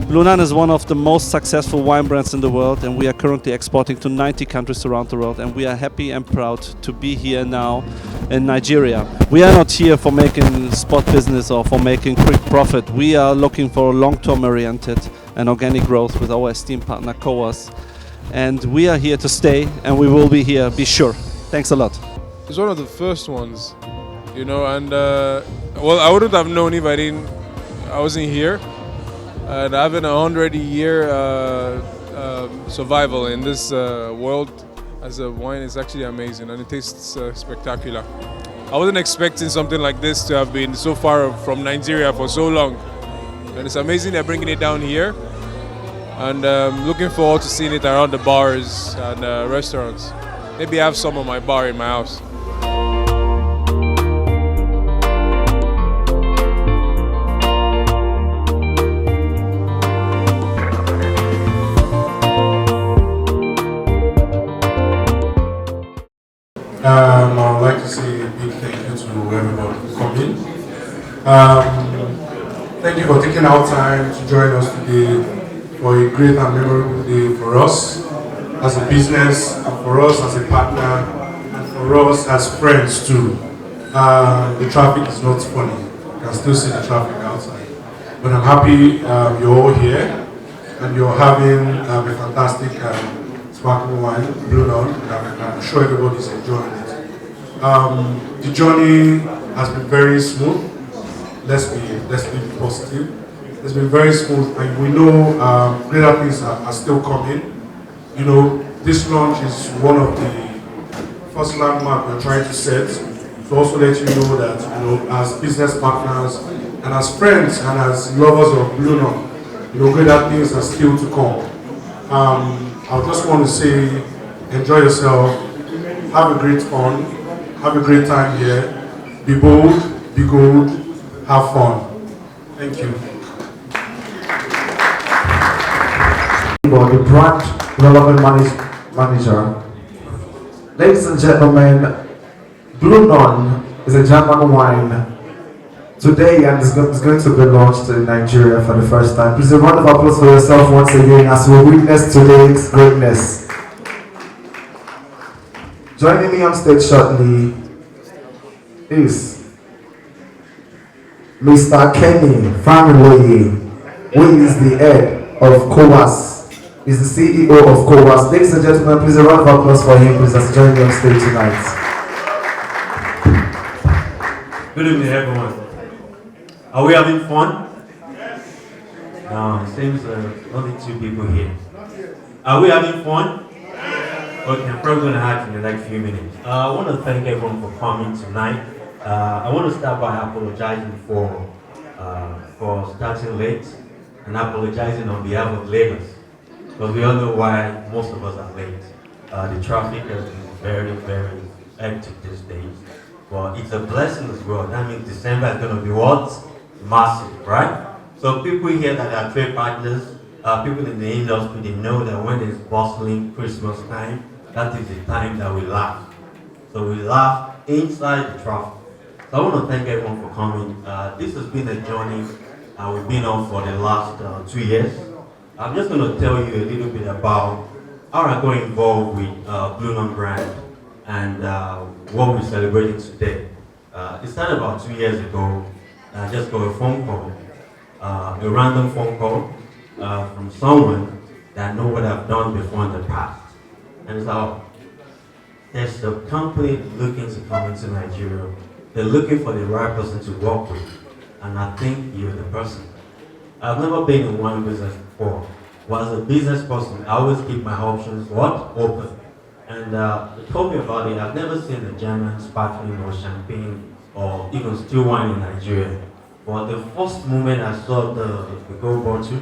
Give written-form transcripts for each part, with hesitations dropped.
Goldmyne is one of the most successful wine brands in the world, and we are currently exporting to 90 countries around the world, and we are happy and proud to be here now in Nigeria. We are not here for making spot business or for making quick profit. We are looking for long-term oriented and organic growth with our esteemed partner COAS, and we are here to stay, and we will be here, be sure. Thanks a lot. It's one of the first ones, you know, and well, I wouldn't have known if I wasn't here. And having a 100-year survival in this world as a wine is actually amazing, and it tastes spectacular. I wasn't expecting something like this to have been so far from Nigeria for so long, and it's amazing they're bringing it down here. And looking forward to seeing it around the bars and restaurants. Maybe have some on my bar in my house. I would like to say a big thank you to everybody who come in. Thank you for taking our time to join us today for a great and memorable day for us as a business, and for us as a partner, and for us as friends too. The traffic is not funny. You can still see the traffic outside. But I'm happy you're all here and you're having a fantastic sparkling wine, Goldmyne, and I'm sure everybody's enjoying it. The journey has been very smooth. Let's be positive. It's been very smooth, and we know greater things are still coming. You know, this launch is one of the first landmark we're trying to set to also let you know that, you know, as business partners and as friends and as lovers of Goldmyne, you know, greater things are still to come. I just want to say, enjoy yourself, have a great fun, have a great time here, be bold, be good, have fun. Thank you. The brand development manager. Ladies and gentlemen, Goldmyne is a German wine today, and it's going to be launched in Nigeria for the first time. Please a round of applause for yourself once again as we witness today's greatness. Joining me on stage shortly is Mr. Kenny Family, who is the head of COAS. He's the CEO of COAS. Ladies and gentlemen, please a round of applause for him, please, as joining me on stage tonight. Good evening, everyone. Are we having fun? No, it seems only two people here. Are we having fun? Okay, I'm probably going to have in the next few minutes. I want to thank everyone for coming tonight. I want to start by apologizing for starting late and apologizing on behalf of Lagos, because we all know why most of us are late. The traffic has been very, very hectic these days. But it's a blessing as well. That means December is going to be what? Massive, right? So people here that are trade partners, people in the industry, they know that when it's bustling Christmas time, that is the time that we laugh. So we laugh inside the traffic. So I want to thank everyone for coming. This has been a journey we've been on for the last 2 years. I'm just going to tell you a little bit about how I got involved with Goldmyne brand and what we're celebrating today. It started about 2 years ago. I just got a phone call, a random phone call from someone that know what I've done before in the past. And so there's a company looking to come into Nigeria. They're looking for the right person to work with. And I think you're the person. I've never been in one business before. But as a business person, I always keep my options open. And they told me about it. I've never seen a German sparkling or champagne or even still wine in Nigeria. But the first moment I saw the gold bottle,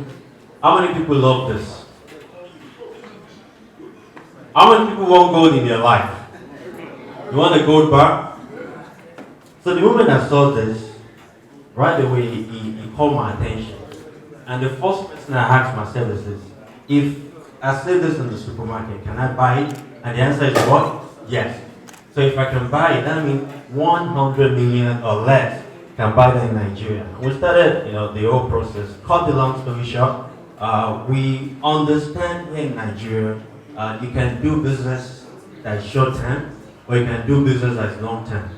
how many people love this? How many people want gold in their life? You want a gold bar? So the moment I saw this, right away he caught my attention. And the first question I asked myself is, if I see this in the supermarket, can I buy it? And the answer is what? Yes. So if I can buy it, that means 100 million or less can buy that in Nigeria. We started, the whole process. Cut the long story short, We understand here in Nigeria, you can do business that's short term, or you can do business that's long term.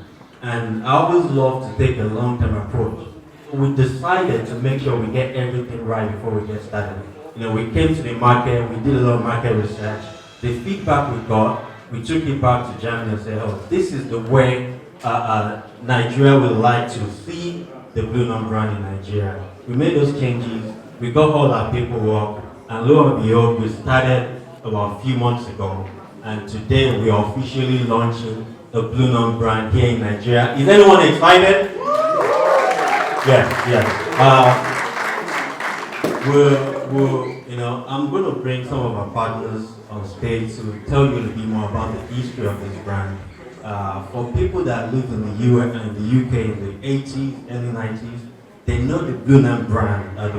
And I always love to take a long term approach. We decided to make sure we get everything right before we get started. You know, we came to the market, we did a lot of market research. The feedback we got, we took it back to Germany and said, oh, this is the way Nigeria would like to see the Blue Nun brand in Nigeria. We made those changes, we got all our paperwork, and lo and behold, we started about a few months ago. And today we are officially launching the Blue Nun brand here in Nigeria. Is anyone excited? Yes, yes. I'm going to bring some of our partners on stage to tell you a little bit more about the history of this brand. For people that lived in the US and the UK in the 80s, early 90s, they know the Blue Nun brand, as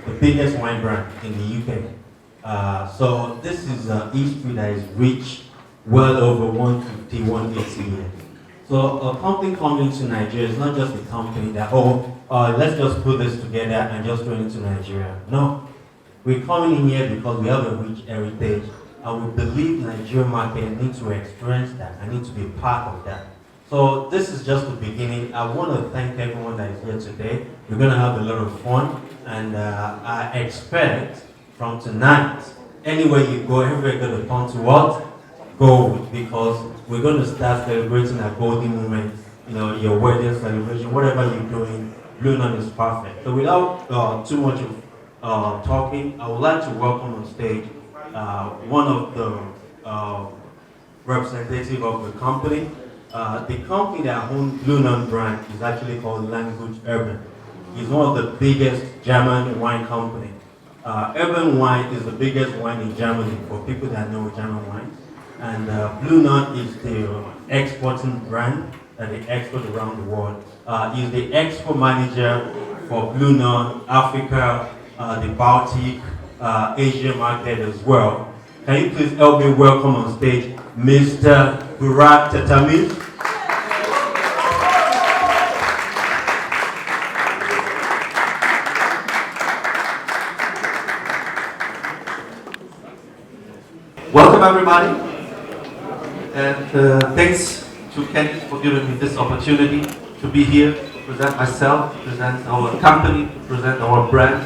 the biggest wine brand in the UK. So this is a history that is rich, well over 150, 180 years. So a company coming to Nigeria is not just a company that, let's just put this together and just go into Nigeria. No, we're coming in here because we have a rich heritage, and we believe Nigerian market needs to experience that and need to be part of that. So this is just the beginning. I want to thank everyone that is here today. We're going to have a lot of fun, and I expect from tonight, anywhere you go, everywhere going to turn to what? Gold, because we're going to start celebrating a golden moment, your wedding celebration, whatever you're doing, Blue Nun is perfect. So without too much of talking, I would like to welcome on stage one of the representatives of the company. The company that owns Blue Nun brand is actually called Landgut Urban. It's one of the biggest German wine company. Urban Wine is the biggest wine in Germany for people that know German wine. And Blue Nun is the exporting brand that they export around the world. He's the export manager for Blue Nun, Africa, the Baltic, Asia market as well. Can you please help me welcome on stage Mr. Burak Tatami? Welcome everybody, and thanks to Kenny for giving me this opportunity to be here, to present myself, to present our company, to present our brand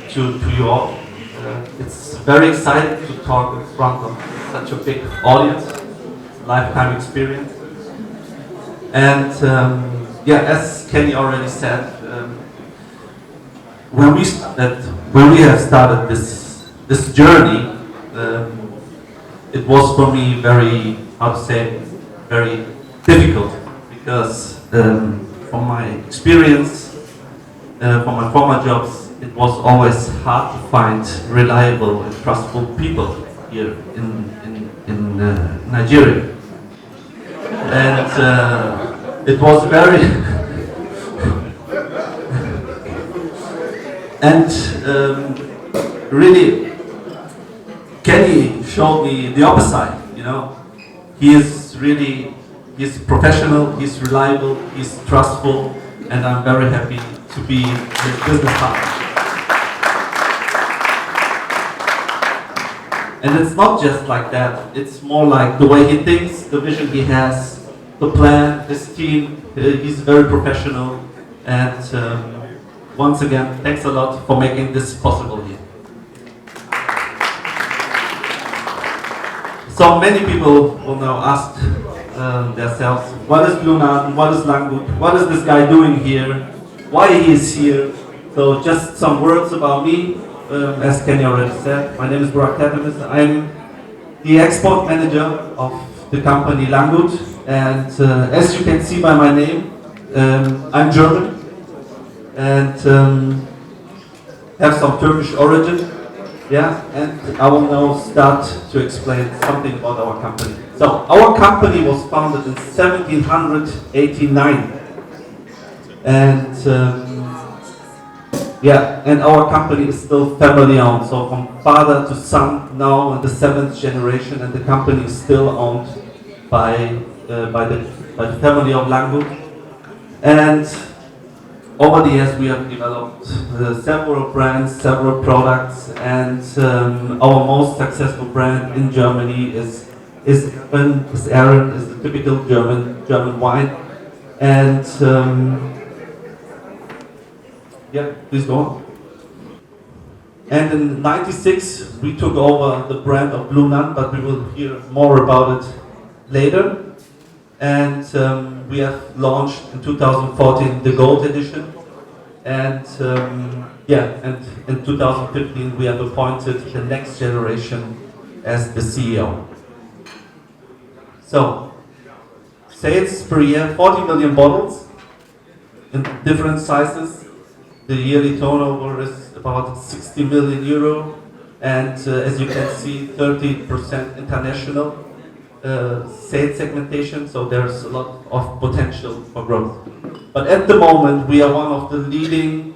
to you all. It's very exciting to talk in front of such a big audience, lifetime experience. And as Kenny already said, when we have started this journey, it was for me very difficult, because from my experience, from my former jobs, it was always hard to find reliable and trustful people here in Nigeria. And it was very and really Kenny showed me the opposite, he's professional, he's reliable, he's trustful, and I'm very happy to be his business partner. And it's not just like that, it's more like the way he thinks, the vision he has, the plan, his team, he's very professional. And once again, thanks a lot for making this possible here. So many people will now ask themselves, what is Blue Nun, what is Landgut, what is this guy doing here, why he is here? So just some words about me. As Kenny already said, my name is Burak Tatami. I'm the export manager of the company Landgut, and as you can see by my name, I'm German and have some Turkish origin. And I will now start to explain something about our company. So our company was founded in 1789, and our company is still family owned. So from father to son, now in the 7th generation, and the company is still owned by the family of Landgut. And over the years we have developed several brands, several products, and our most successful brand in Germany is Aaron, is the typical German wine. And yeah, please go on. And in '96 we took over the brand of Blue Nun, but we will hear more about it later. And we have launched in 2014 the Gold Edition. And and in 2015 we have appointed the next generation as the CEO. So, sales per year, 40 million bottles in different sizes. The yearly turnover is about 60 million euro, and as you can see, 30% international sales segmentation, so there's a lot of potential for growth. But at the moment, we are one of the leading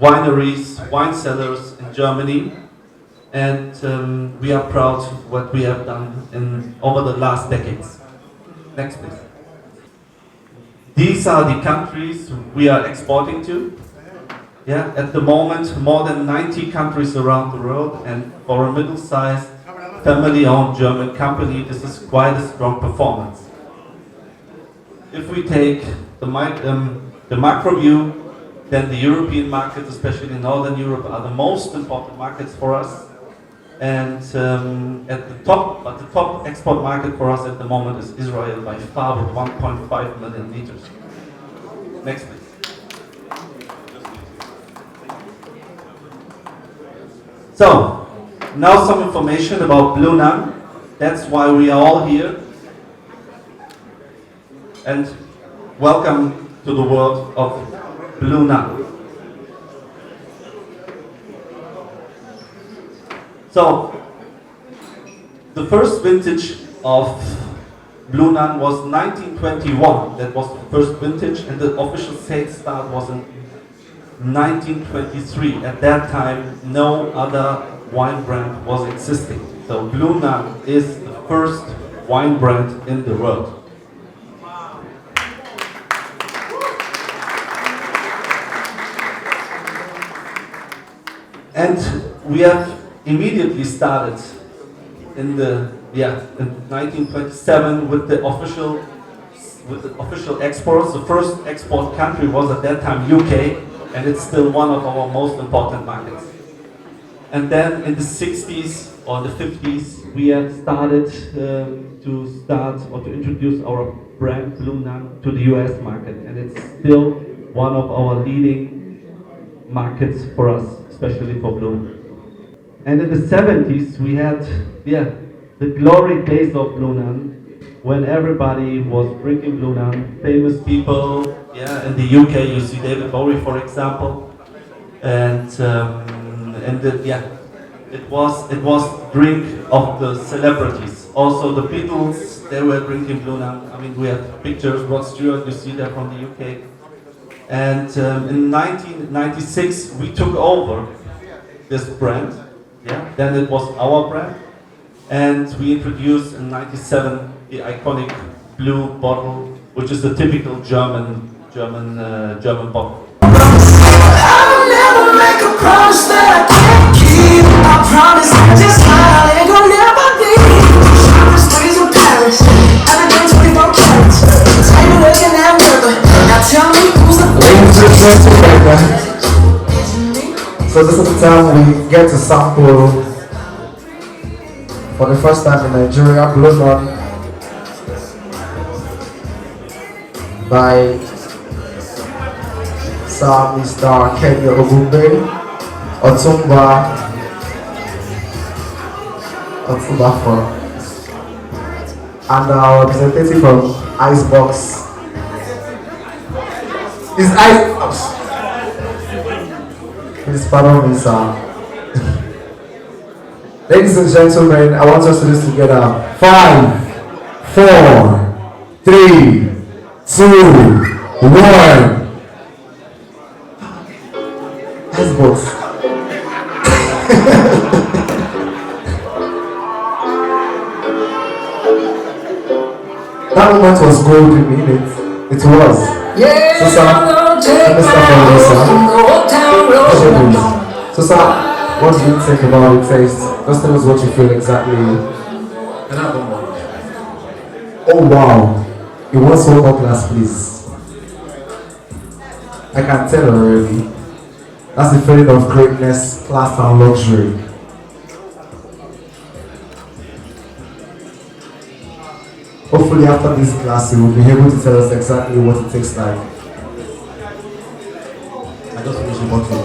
wineries, wine cellars in Germany, and we are proud of what we have done over the last decades. Next, please. These are the countries we are exporting to. Yeah, at the moment, more than 90 countries around the world, and for a middle-sized, family-owned German company, this is quite a strong performance. If we take the macro view, then the European markets, especially Northern Europe, are the most important markets for us. And the top export market for us at the moment is Israel by far with 1.5 million liters. Next, please. So, now some information about Blue Nun. That's why we are all here. And welcome to the world of Blue Nun. So, the first vintage of Blue Nun was 1921. That was the first vintage, and the official sales start was in 1923. At that time, no other wine brand was existing. So Blue Nun is the first wine brand in the world. And we have immediately started in 1927 with the official exports. The first export country was at that time UK, and it's still one of our most important markets. And then in the 60s or the 50s, we had started to introduce our brand Blue Nun to the US market, and it's still one of our leading markets for us, especially for Blue Nun. And in the 70s, we had the glory days of Blue Nun, when everybody was drinking Blue Nun. Famous people, in the UK, you see David Bowie, for example, and it was drink of the celebrities. Also the Beatles, they were drinking Blue Nun. I mean, we have pictures. Rod Stewart, you see that from the UK. And in 1996, we took over this brand. Then it was our brand, and we introduced in '97 the iconic blue bottle, which is the typical German bottle. I'll never make a promise that I can't keep. I promise I just smile and go never leave. Shopping sprees in Paris, everything 24 carats. Take me looking that river. Now tell me who's the So this is the time we get to sample for the first time in Nigeria, Blue Nun by Sir Mr. Kenya Ogumbe, Otumba from, and our representative from Icebox is Icebox. Please pardon me, sir. Ladies and gentlemen, I want us to do this together. 5, 4, 3, 2, 1. Icebox. That moment was golden, innit? It was. Yeah, so, sir, take Mr. my horse Producer. from the old town road. So, sir, what do you think about the taste? Just tell us what you feel exactly. And I don't want. Oh wow, it was so top class, please. I can tell already. That's the feeling of greatness, class, and luxury. Hopefully, after this class, you will be able to tell us exactly what it tastes like. I just finished the bottle.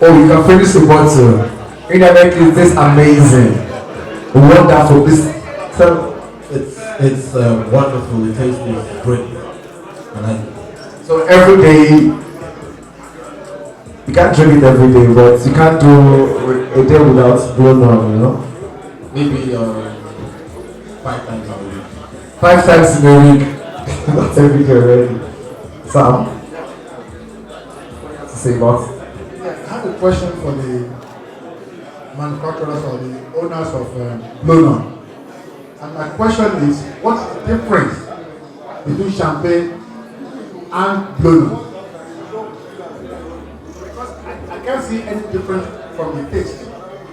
Oh, you can finish the bottle. Indirectly, it tastes amazing. Wonderful. Please tell. It's wonderful. It tastes great. And So every day, you can't drink it every day, but you can't do a day without blown on, you know? maybe 5 times a week. 5 times in a week. Not every day already. Sam? To say what? I have a question for the manufacturers or the owners of Blue. And my question is, what's the difference between champagne and Blue? Because I can't see any difference from the taste.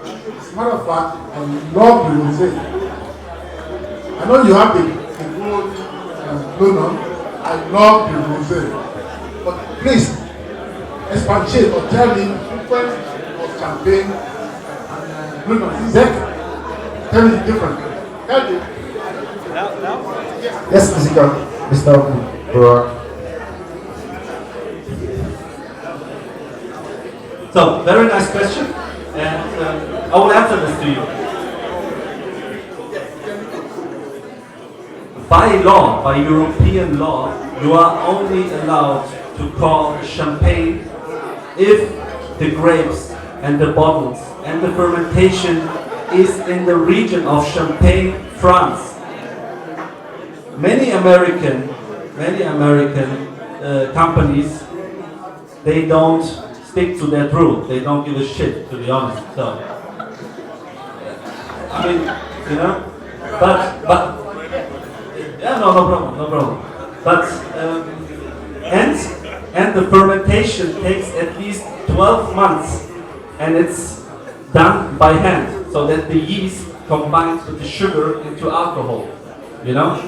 As a matter of fact, I love the rosé. I know you have the good Blue. I love the rosé. But please, expatiate or tell me the difference of champagne and Blue. Tell me the difference. Tell me. Yes, Mr. Bro. So, very nice question, and I will answer this to you. By law, by European law, you are only allowed to call champagne if the grapes and the bottles and the fermentation is in the region of Champagne, France. Many American companies, they don't stick to that rule. They don't give a shit, to be honest. So, I mean, you know, but yeah, no problem. But and the fermentation takes at least 12 months, and it's done by hand, so that the yeast combines with the sugar into alcohol. You know,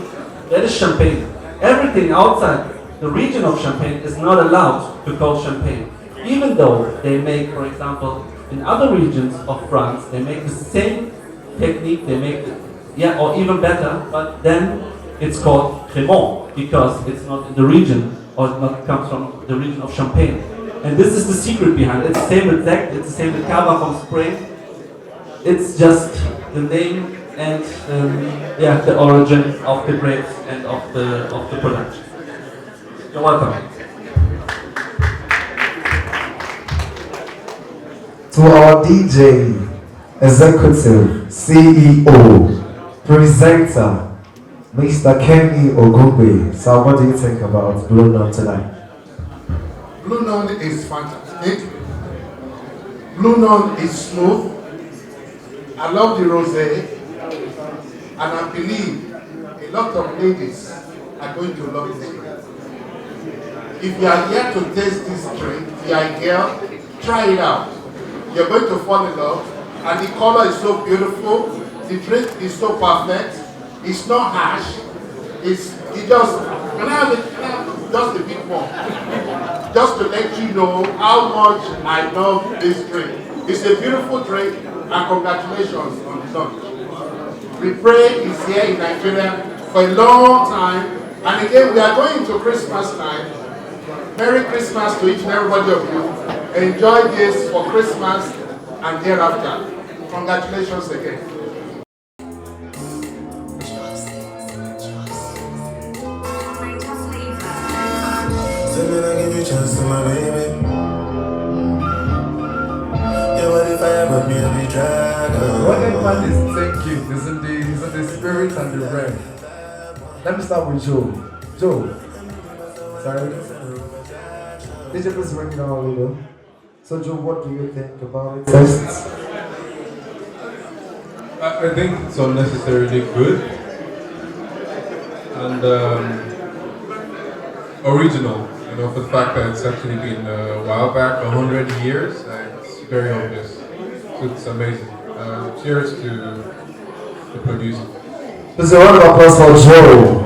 that is champagne. Everything outside the region of Champagne is not allowed to call champagne. Even though they make, for example, in other regions of France, they make the same technique, they make it, yeah, or even better, but then it's called Crémant, because it's not in the region, or it not comes from the region of Champagne. And this is the secret behind it. It's the same with Sekt, it's the same with Cava from Spain. It's just the name and yeah, the origin of the grapes and of the production. You're welcome. To our DJ, Executive, CEO, Presenter, Mr. Kenny Ogumbe. So what do you think about Blue Nun tonight? Blue Nun is fantastic. Blue Nun is smooth. I love the rosé, and I believe a lot of ladies are going to love this drink. If you are here to taste this drink, if you are a girl, try it out. You're going to fall in love, and the color is so beautiful. The drink is so perfect. It's not harsh. It's just, can I have just a big one? Just to let you know how much I love this drink. It's a beautiful drink, and congratulations on the launch. We pray is here in Nigeria for a long time, and again we are going to Christmas time. Merry Christmas to each and everybody of you. Enjoy this for Christmas and thereafter. Congratulations again. What that man is thinking is in the spirit and the breath. Let me start with Joe. Joe. Sorry. DJ, please bring it down a little. So Joe, what do you think about it? Tests? I think it's unnecessarily good and original. You know, for the fact that it's actually been a while back, 100 years, it's very obvious. So it's amazing. Cheers to the producer. There's a round of applause for Joe.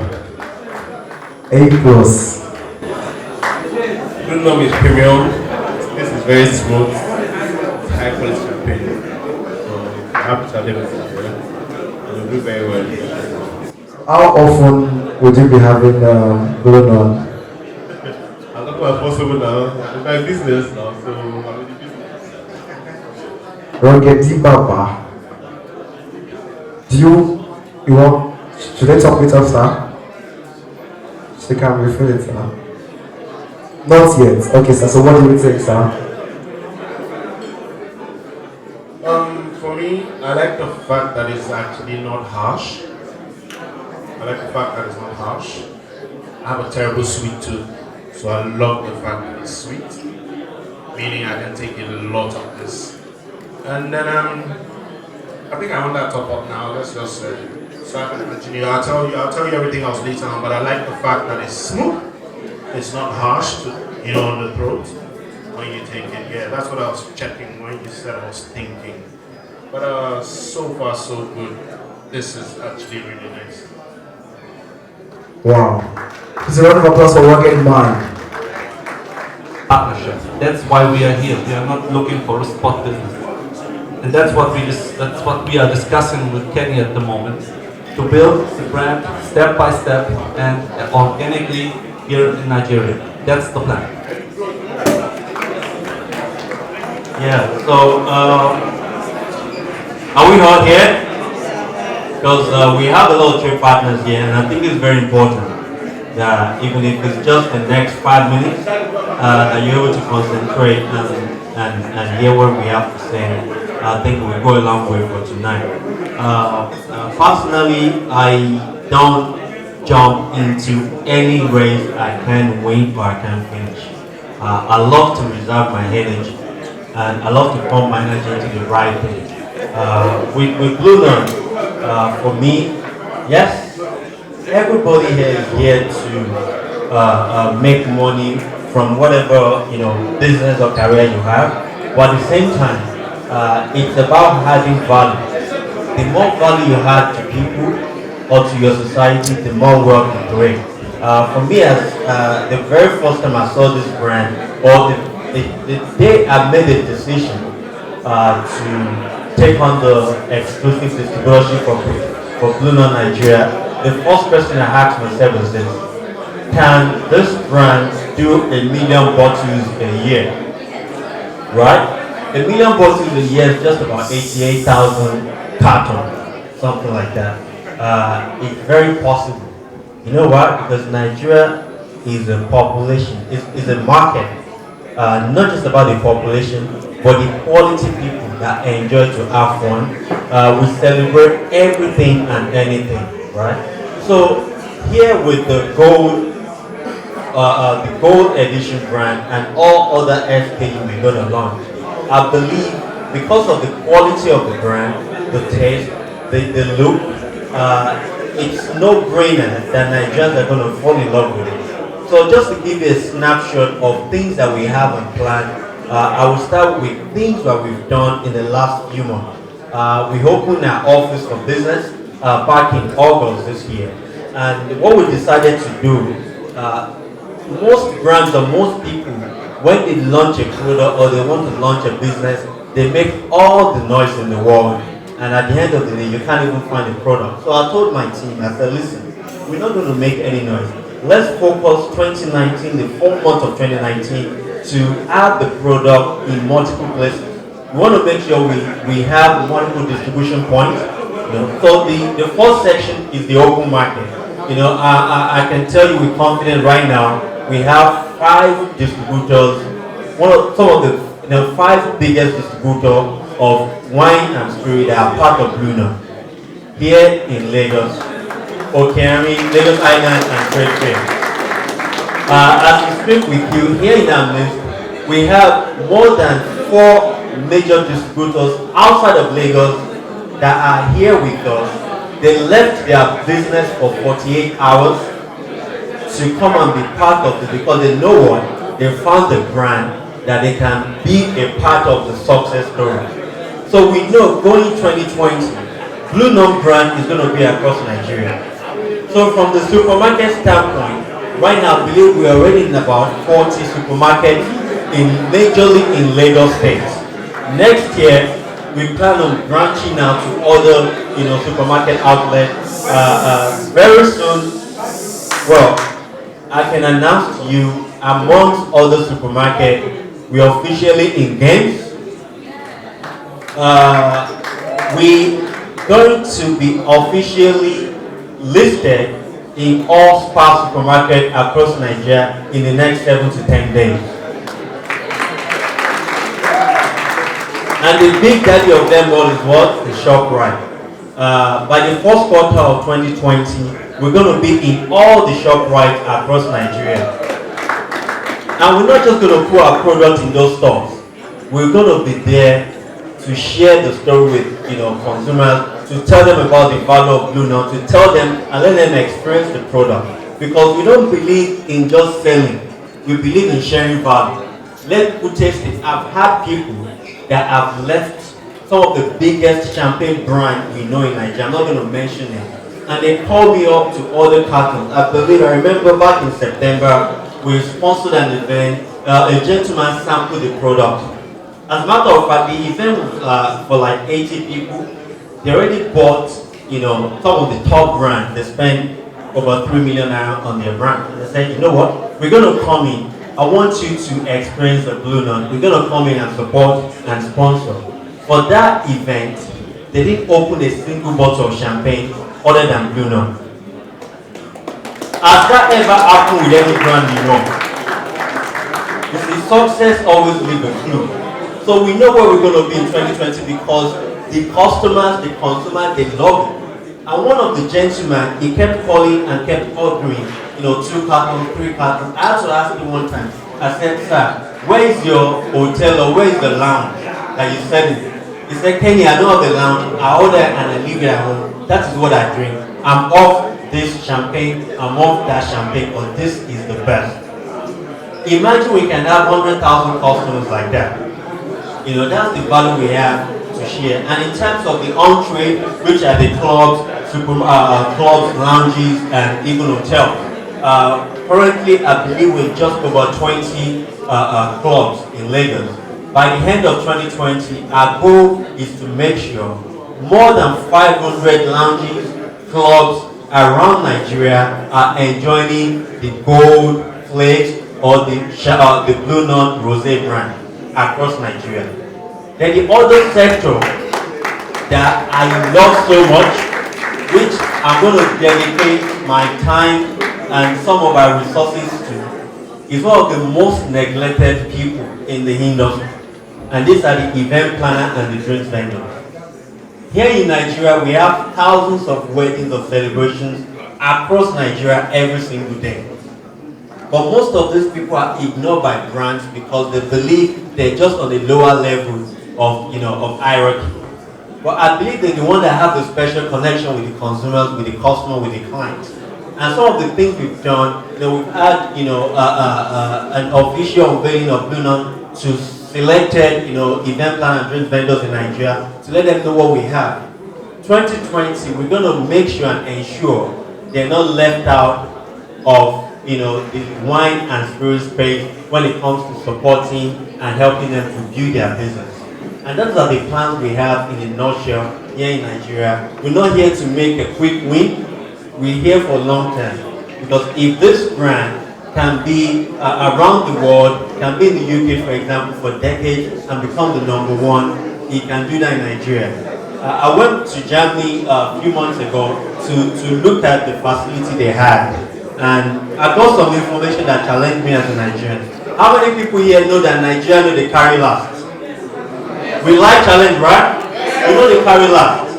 A plus. Goldmyne is premium. This is very smooth. High quality champagne. So I'm happy to have it with you. And you'll do very well. How often would you be having Goldmyne? As much as possible now. It's my business now, so I'm in the business. Rogeti Baba. Do you want, should I talk with us, sir? She can refill it, sir. Not yet. Okay, sir. So what do you think, sir? For me, I like the fact that it's actually not harsh. I like the fact that it's not harsh. I have a terrible sweet tooth, so I love the fact that it's sweet. Meaning I can take a lot of this. And then I think I want that top up now. Let's just so I can continue. I'll tell you everything else later on. But I like the fact that it's smooth. It's not harsh, on the throat when you take it. Yeah, that's what I was checking when you said I was thinking. But so far so good. This is actually really nice. Wow. There's a round of applause for Goldmyne. Partnership. That's why we are here. We are not looking for a spot business, and that's what we are discussing with Kenny at the moment, to build the brand step by step and organically here in Nigeria. That's the plan. Yeah. So are we all here? Because we have a lot of trade partners here, and I think it's very important that even if it's just the next 5 minutes, that you're able to concentrate and hear what we have to say. I think we'll go a long way for tonight. Personally, I don't jump into any race I can win or I can finish. I love to reserve my energy, and I love to pump my energy into the right thing. With Goldmyne, for me, yes, everybody here is here to make money from whatever business or career you have, but at the same time, it's about adding value. The more value you add to people or to your society, the more wealth you create. For me, as the very first time I saw this brand, or the day I made a decision to take on the exclusive distributorship for Goldmyne Nigeria, the first question I asked myself is this: can this brand do 1 million bottles a year? Right? 1 million bottles a year is just about 88,000 cartons, something like that. It's very possible. You know why? Because Nigeria is a population, is a market, not just about the population, but the quality people that enjoy to have fun. We celebrate everything and anything, right? So here with the gold edition brand and all other SKU we're going to launch, I believe because of the quality of the brand, the taste, the look, it's no-brainer that Nigerians are going to fall in love with it. So just to give you a snapshot of things that we have in plan, I will start with things that we've done in the last few months. We opened our office for business back in August this year. And what we decided to do, most brands or most people, when they launch a product or they want to launch a business, they make all the noise in the world. And at the end of the day, you can't even find the product. So I told my team, I said, listen, we're not going to make any noise. Let's focus 2019, the 4 months of 2019, to have the product in multiple places. We want to make sure we have multiple distribution points. So the first section is the open market. I can tell you with confidence right now, we have 5 distributors, some of the 5 biggest distributors of wine and spirit that are part of Goldmyne here in Lagos, Okeari, Lagos Island, and Great Bay. As we speak with you, here in our midst, we have more than 4 major distributors outside of Lagos that are here with us. They left their business for 48 hours to come and be part of it because they know what? They found the brand that they can be a part of the success story. So we know going 2020, Blue Nun brand is going to be across Nigeria. So from the supermarket standpoint, right now I believe we're already in about 40 supermarkets majorly in Lagos State. Next year, we plan on branching out to other, supermarket outlets. Very soon, well, I can announce to you, amongst other supermarkets, we are officially in games. We going to be officially listed in all Spar supermarkets across Nigeria in the next 7 to 10 days. And the big daddy of them all is what? The ShopRite. By the first quarter of 2020, we're going to be in all the ShopRite across Nigeria. And we're not just going to put our product in those stores. We're going to be there to share the story with consumers, to tell them about the value of Blue Nun, to tell them and let them experience the product. Because we don't believe in just selling. We believe in sharing value. Let people taste it. I've had people that have left some of the biggest champagne brands we know in Nigeria. I'm not going to mention it. And they called me up to other cartons. I remember back in September, we sponsored an event. A gentleman sampled the product. As a matter of fact, the event was for like 80 people. They already bought, some of the top brands. They spent over 3 million naira on their brand. And they said, you know what? We're going to come in. I want you to experience the Blue Nun. We're going to come in and support and sponsor. For that event, they didn't open a single bottle of champagne other than Blue Nun. Has that ever happened with any brand you know? You see, success always leaves a clue. So we know where we're going to be in 2020 because the customers, the consumers, they love it. And one of the gentlemen, he kept calling and kept ordering, 2 cartons, 3 cartons. I had to ask him one time. I said, sir, where is your hotel or where is the lounge that you said it? He said, Kenny, I don't have the lounge. I order and I leave it at home. That is what I drink. I'm off this champagne, I'm off that champagne, but this is the best. Imagine we can have 100,000 customers like that. That's the value we have to share. And in terms of the on-trade, which are the clubs, clubs, lounges, and even hotels. Currently, I believe we're just over 20 clubs in Lagos. By the end of 2020, our goal is to make sure more than 500 lounges, clubs around Nigeria are enjoying the Gold Flakes or the Blue Nun Rosé brand across Nigeria. Then the other sector that I love so much, which I'm going to dedicate my time and some of our resources to, is one of the most neglected people in the industry. And these are the event planner and the drinks vendors. Here in Nigeria, we have thousands of weddings or celebrations across Nigeria every single day. But most of these people are ignored by brands because they believe they're just on the lower levels of hierarchy. But I believe they're the one that have the special connection with the consumers, with the customer, with the clients. And some of the things we've done, we've had an official unveiling of Blue Nun to selected event planner and drink vendors in Nigeria to let them know what we have. 2020, we're going to make sure and ensure they're not left out of the wine and spirit space when it comes to supporting and helping them to build their business. And those are the plans we have in a nutshell here in Nigeria. We're not here to make a quick win. We're here for long term. Because if this brand can be around the world, can be in the UK, for example, for decades and become the #1, it can do that in Nigeria. I went to Germany a few months ago to look at the facility they had. And I got some information that challenged me as a Nigerian. How many people here know that Nigeria know they carry last? We like challenge, right? We know they carry last,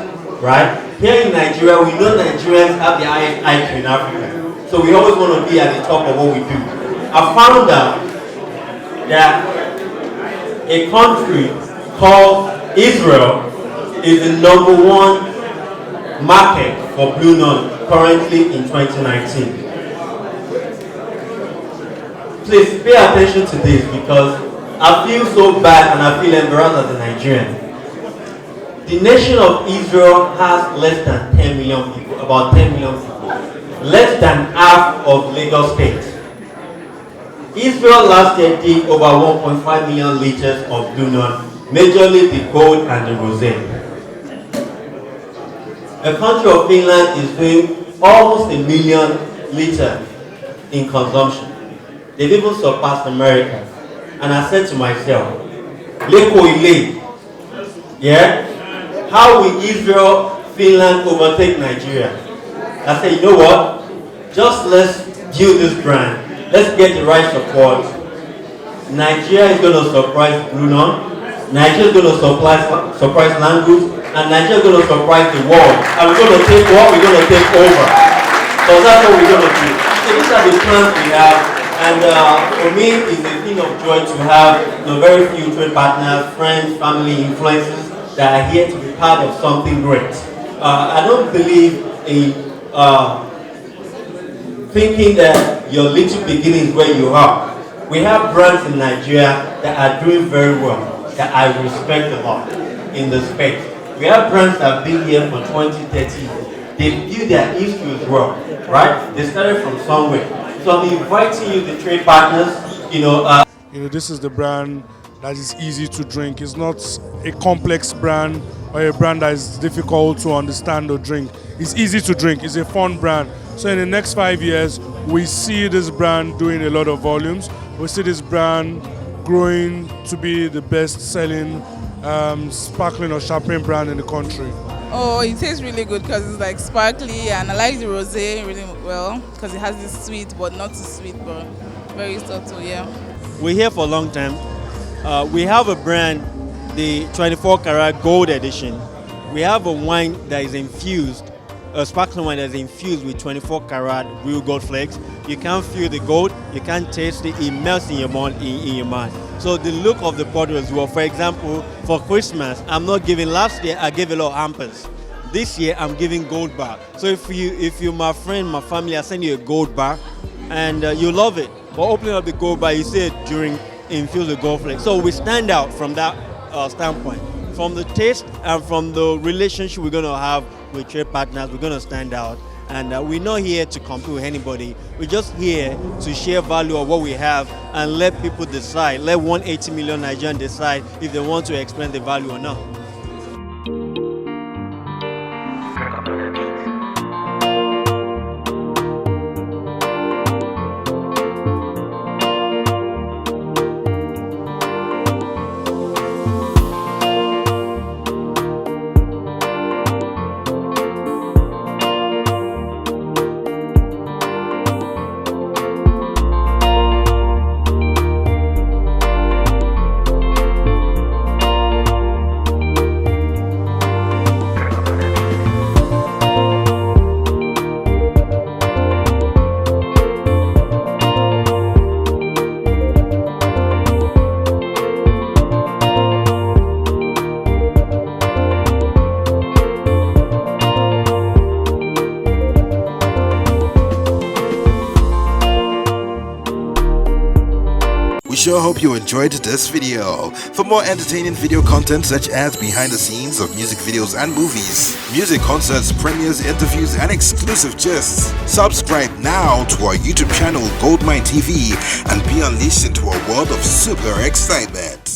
right? Here in Nigeria, we know Nigerians have the highest IQ in Africa. So we always want to be at the top of what we do. I found out that a country called Israel is the #1 market for Blue Nun currently in 2019. Please pay attention to this because I feel so bad and I feel embarrassed as a Nigerian. The nation of Israel has less than 10 million people, about 10 million people. Less than half of Lagos State. Israel last year did over 1.5 million liters of Blue Nun, majorly the gold and the rosé. A country of Finland is doing almost 1 million liters in consumption. They've even surpassed America. And I said to myself, Leko Ile, yeah? How will Israel, Finland overtake Nigeria? I said, you know what? Just let's build this brand. Let's get the right support. Nigeria is going to surprise Blue Nun. Nigeria is going to surprise language. And Nigeria is going to surprise the world. And we're going to take what? We're going to take over. So that's what we're going to do. So these are the plans we have. And for me, it's a thing of joy to have very few trade partners, friends, family, influences that are here to be part of something great. I don't believe in thinking that your little beginning is where you are. We have brands in Nigeria that are doing very well, that I respect a lot in the space. We have brands that have been here for 20, 30 years. They build their history as well, right? They started from somewhere. So I'm inviting you, the trade partners, this is the brand that is easy to drink. It's not a complex brand or a brand that is difficult to understand or drink. It's easy to drink. It's a fun brand. So in the next 5 years, we see this brand doing a lot of volumes. We see this brand growing to be the best-selling sparkling or champagne brand in the country. Oh, it tastes really good because it's like sparkly, and I like the rosé really well because it has this sweet, but not too sweet, but very subtle, yeah. We're here for a long time. We have a brand, the 24 karat gold edition. We have a wine that is infused, a sparkling wine that is infused with 24 karat real gold flakes. You can't feel the gold, you can't taste it, it melts in your mind. So the look of the bottle as well. For example, for Christmas, I'm not giving, last year I gave a lot of hampers. This year I'm giving gold bar. So if you're my friend, my family, I send you a gold bar and you love it. But opening up the gold bar, you see it during infused with gold flakes. So we stand out from that standpoint. From the taste and from the relationship we're going to have with trade partners, we're going to stand out. And we're not here to compete with anybody. We're just here to share value of what we have and let people decide. Let 180 million Nigerians decide if they want to expand the value or not. We sure hope you enjoyed this video. For more entertaining video content such as behind the scenes of music videos and movies, music concerts, premieres, interviews, and exclusive gists, subscribe now to our YouTube channel Goldmynetv and be unleashed into a world of super excitement.